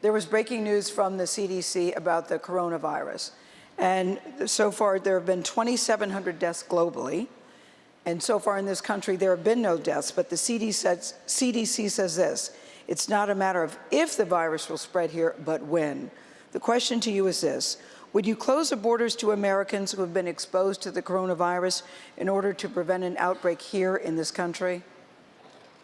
There was breaking news from the CDC about the coronavirus. And so far, there have been 2,700 deaths globally. And so far in this country, there have been no deaths. But the CDC says this: it's not a matter of if the virus will spread here, but when. The question to you is this: would you close the borders to Americans who have been exposed to the coronavirus in order to prevent an outbreak here in this country?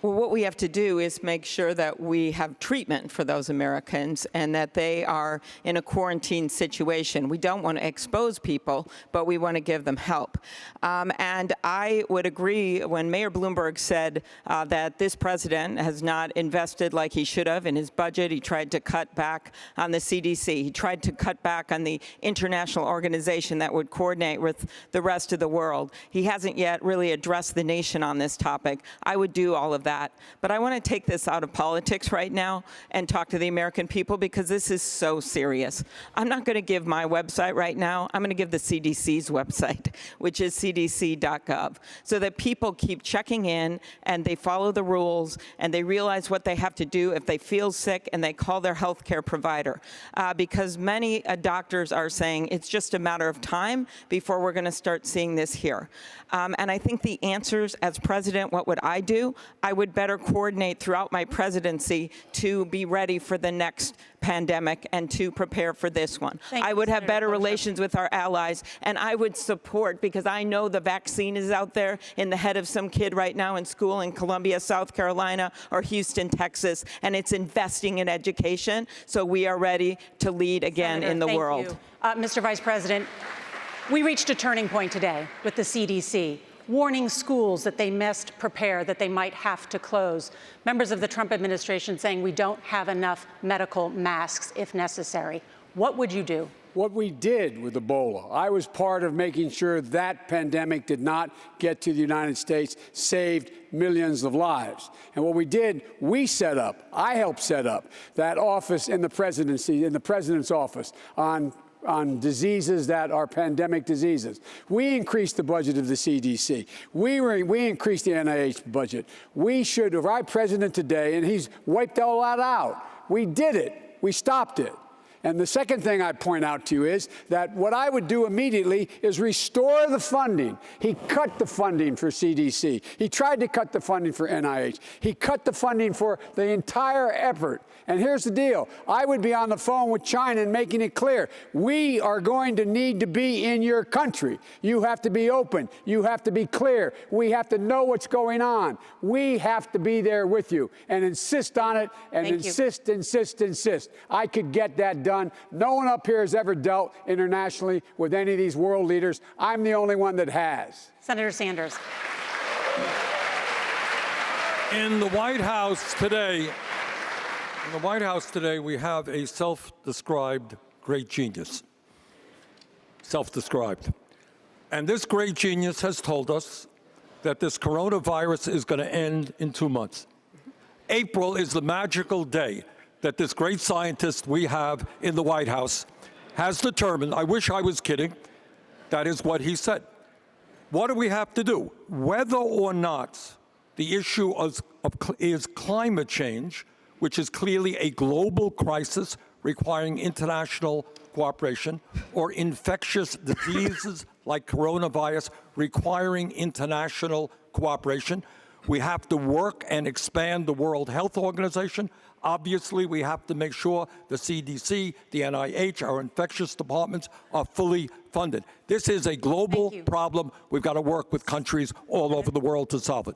Well, what we have to do is make sure that we have treatment for those Americans and that they are in a quarantine situation. We don't want to expose people, but we want to give them help. And I would agree when Mayor Bloomberg said that this president has not invested like he should have in his budget. He tried to cut back on the CDC. He tried to cut back on the international organization that would coordinate with the rest of the world. He hasn't yet really addressed the nation on this topic. I would do all of that. But I want to take this out of politics right now and talk to the American people, because this is so serious. I'm not going to give my website right now. I'm going to give the CDC's website, which is cdc.gov, so that people keep checking in and they follow the rules and they realize what they have to do if they feel sick, and they call their health care provider. Because many doctors are saying it's just a matter of time before we're going to start seeing this here. And I think the answers, as president, what would I do? I would better coordinate throughout my presidency to be ready for the next pandemic and to prepare for this one. I would have better relations with our allies, and I would support, because I know the vaccine is out there in the head of some kid right now in school in Columbia, South Carolina, or Houston, Texas, and it's investing in education, so we are ready to lead again in the world. Mr. Vice President, we reached a turning point today with the CDC, warning schools that they must prepare, that they might have to close. Members of the Trump administration saying we don't have enough medical masks if necessary. What would you do? What we did with Ebola, I was part of making sure that pandemic did not get to the United States, saved millions of lives. And what we did, we set up, I helped set up that office in the presidency, in the president's office on diseases that are pandemic diseases. We increased the budget of the CDC. We increased the NIH budget. We should, if our president today, and he's wiped all that out. We did it. We stopped it. And the second thing I'd point out to you is that what I would do immediately is restore the funding. He cut the funding for CDC. He tried to cut the funding for NIH. He cut the funding for the entire effort. And here's the deal. I would be on the phone with China and making it clear, we are going to need to be in your country. You have to be open. You have to be clear. We have to know what's going on. We have to be there with you and insist on it, and insist. I could get that done. No one up here has ever dealt internationally with any of these world leaders. I'm the only one that has. Senator Sanders. In the White House today, we have a self-described great genius. Self-described. And this great genius has told us that this coronavirus is going to end in 2 months. April is the magical day that this great scientist we have in the White House has determined. I wish I was kidding. That is what he said. What do we have to do? Whether or not the issue is climate change, which is clearly a global crisis requiring international cooperation, or infectious diseases like coronavirus requiring international cooperation, we have to work and expand the World Health Organization. Obviously, we have to make sure the CDC, the NIH, our infectious departments are fully funded. This is a global problem. We've got to work with countries all over the world to solve it.